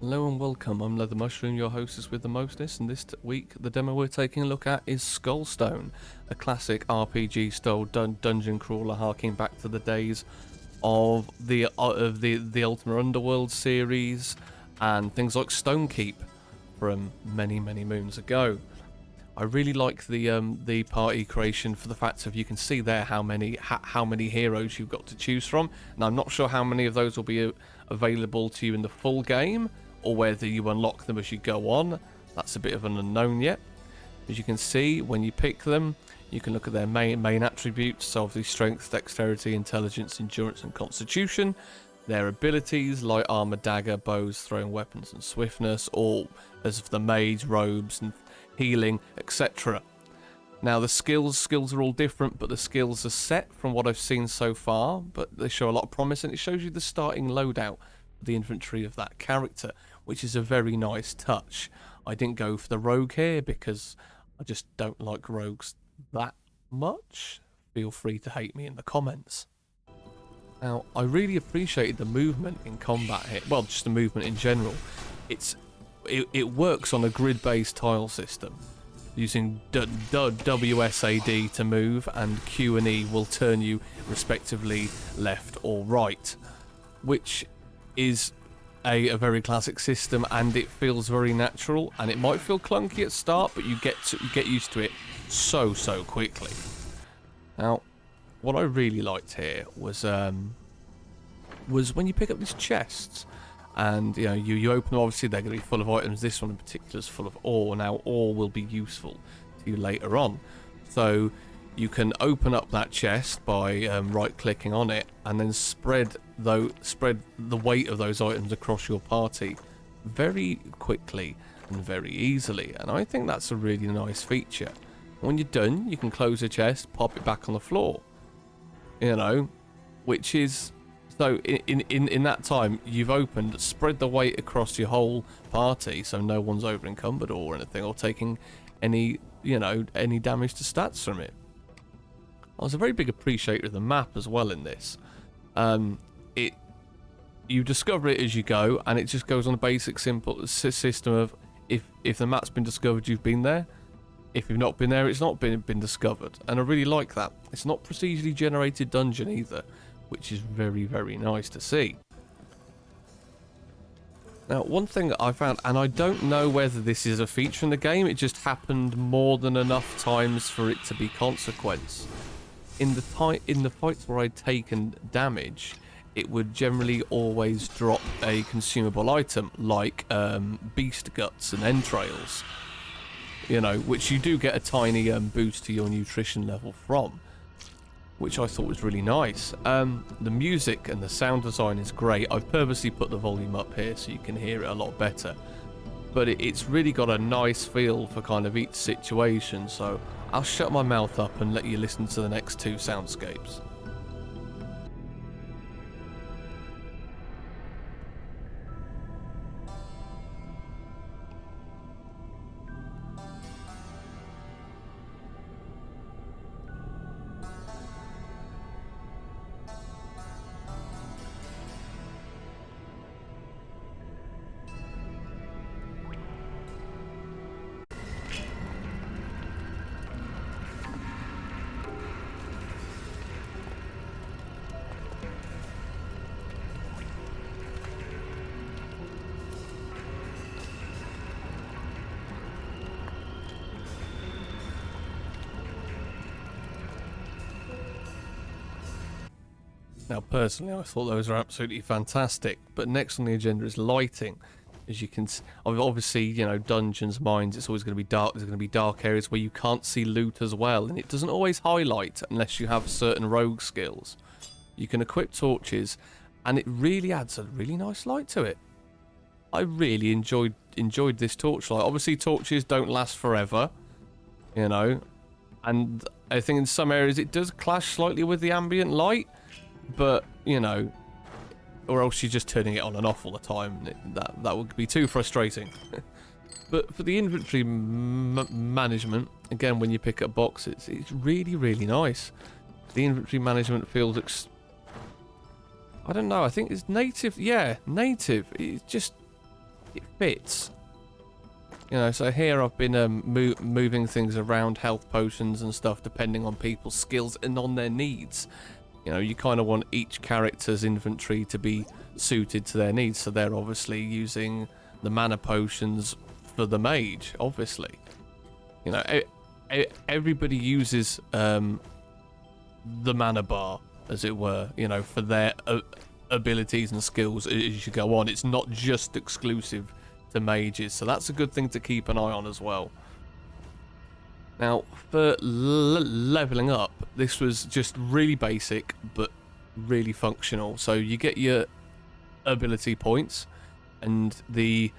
Hello and welcome, I'm LeatherMushroom, your hostess with the mostness, and this week the demo we're taking a look at is Skullstone, a classic RPG style dungeon crawler harking back to the days of the Ultima Underworld series and things like Stonekeep from many moons ago. I really like the party creation for the fact of you can see there how many heroes you've got to choose from. Now I'm not sure how many of those will be available to you in the full game, or whether you unlock them as you go on. That's a bit of an unknown yet. As you can see, when you pick them, you can look at their main attributes, so obviously strength, dexterity, intelligence, endurance and constitution. Their abilities, light armor, dagger, bows, throwing weapons and swiftness, or as of the mage, robes and healing, etc. Now the skills are all different, but the skills are set from what I've seen so far, but they show a lot of promise, and it shows you the starting loadout for the infantry of that character, which is a very nice touch. I didn't go for the rogue here because I just don't like rogues that much. Feel free to hate me in the comments. Now, I really appreciated the movement in combat here. Well, just the movement in general. It works on a grid-based tile system, using WSAD to move, and Q and E will turn you respectively left or right, which is a very classic system, and it feels very natural, and it might feel clunky at start, but you get used to it so quickly. Now, what I really liked here was when you pick up these chests, and you open them. Obviously they're going to be full of items. This one in particular is full of ore. Now ore will be useful to you later on, so you can open up that chest by right clicking on it, and then spread the weight of those items across your party very quickly and very easily, and I think that's a really nice feature. When you're done, you can close the chest, pop it back on the floor, which is, so in that time you've opened, spread the weight across your whole party, so no one's over encumbered or anything, or taking any damage to stats from it. I was a very big appreciator of the map as well in this. You discover it as you go, and it just goes on a basic simple system of if the map's been discovered, you've been there. If you've not been there, it's not been discovered, and I really like that. It's not procedurally generated dungeon either, which is very nice to see. Now, one thing that I found, and I don't know whether this is a feature in the game, it just happened more than enough times for it to be consequence. In the fights where I'd taken damage, it would generally always drop a consumable item, like beast guts and entrails, which you do get a tiny boost to your nutrition level from, which I thought was really nice. The music and the sound design is great. I've purposely put the volume up here so you can hear it a lot better, but it's really got a nice feel for kind of each situation, so I'll shut my mouth up and let you listen to the next two soundscapes. Now, personally, I thought those are absolutely fantastic, but next on the agenda is lighting. As you can see, obviously, dungeons, mines, it's always going to be dark. There's going to be dark areas where you can't see loot as well, and it doesn't always highlight unless you have certain rogue skills. You can equip torches, and it really adds a really nice light to it. I really enjoyed this torchlight. Obviously, torches don't last forever, and I think in some areas it does clash slightly with the ambient light, but or else you're just turning it on and off all the time. That would be too frustrating. But for the inventory management, again, when you pick up boxes, it's really nice. The inventory management feels I don't know, I think it's native. Yeah, native. It's just it fits. You know, so here I've been moving things around, health potions and stuff, depending on people's skills and on their needs. You know, you kind of want each character's inventory to be suited to their needs, so they're obviously using the mana potions for the mage, obviously. You know, everybody uses the mana bar, as it were, you know, for their abilities and skills as you go on. It's not just exclusive to mages, so that's a good thing to keep an eye on as well. Now, for leveling up, this was just really basic, but really functional. So you get your ability points, and the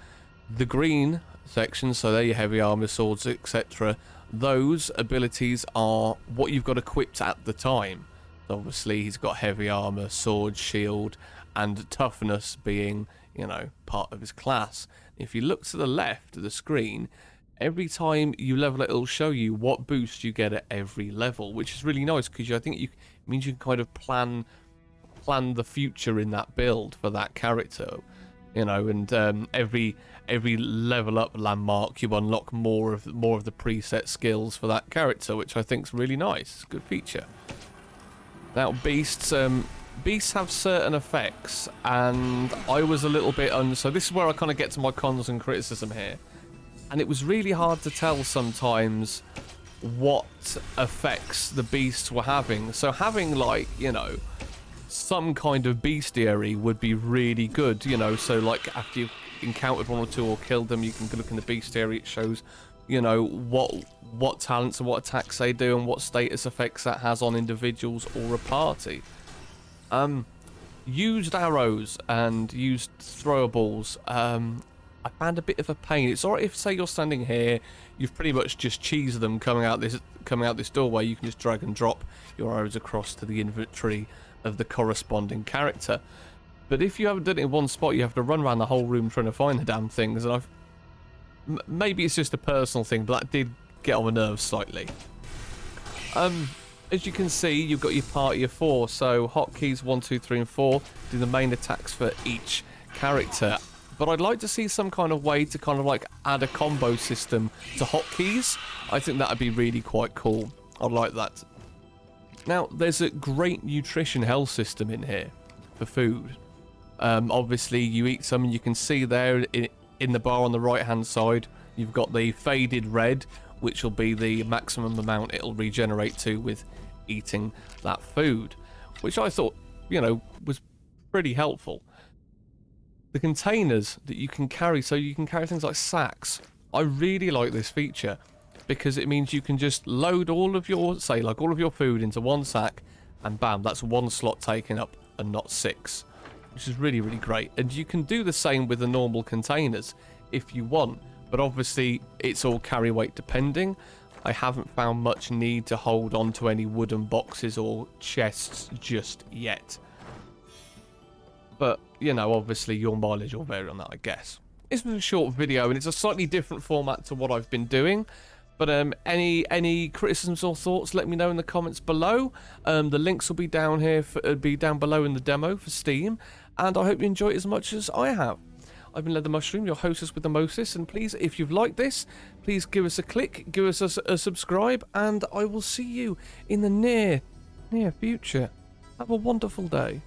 green section, so they're your heavy armor, swords, etc. Those abilities are what you've got equipped at the time. Obviously, he's got heavy armor, sword, shield, and toughness being, you know, part of his class. If you look to the left of the screen, every time you level it, it'll show you what boost you get at every level, which is really nice because I think it means you can kind of plan the future in that build for that character, you know. And every level up landmark, you unlock more of the preset skills for that character, which I think is really nice. It's a good feature. Now, beasts have certain effects, and I was a little bit so this is where I kind of get to my cons and criticism here. And it was really hard to tell sometimes what effects the beasts were having. So having, like, you know, some kind of bestiary would be really good, you know. So, like, after you've encountered one or two or killed them, you can look in the bestiary. It shows, you know, what talents and what attacks they do and what status effects that has on individuals or a party. Used arrows and used throwables, I found a bit of a pain. It's alright if, say, you're standing here, you've pretty much just cheesed them coming out this doorway. You can just drag and drop your arrows across to the inventory of the corresponding character. But if you haven't done it in one spot, you have to run around the whole room trying to find the damn things. And maybe it's just a personal thing, but that did get on my nerves slightly. As you can see, you've got your party of 4. So hotkeys 1, 2, 3, and 4 do the main attacks for each character. But I'd like to see some kind of way to kind of like add a combo system to hotkeys. I think that would be really quite cool. I'd like that. Now, there's a great nutrition health system in here for food. Obviously, you eat some, and you can see there in the bar on the right-hand side, you've got the faded red, which will be the maximum amount it'll regenerate to with eating that food, which I thought, you know, was pretty helpful. The containers that you can carry, so you can carry things like sacks. I really like this feature because it means you can just load all of your, say, like all of your food into one sack, and bam, that's one slot taken up and not 6, which is really, really great. And you can do the same with the normal containers if you want, but obviously it's all carry weight depending. I haven't found much need to hold on to any wooden boxes or chests just yet. But, you know, obviously your mileage will vary on that, I guess. This was a short video, and it's a slightly different format to what I've been doing. But any criticisms or thoughts, let me know in the comments below. The links will be down here, down below in the demo for Steam. And I hope you enjoy it as much as I have. I've been LeatherMushroom, your hostess with the mostest. And please, if you've liked this, please give us a click, give us a subscribe, and I will see you in the near future. Have a wonderful day.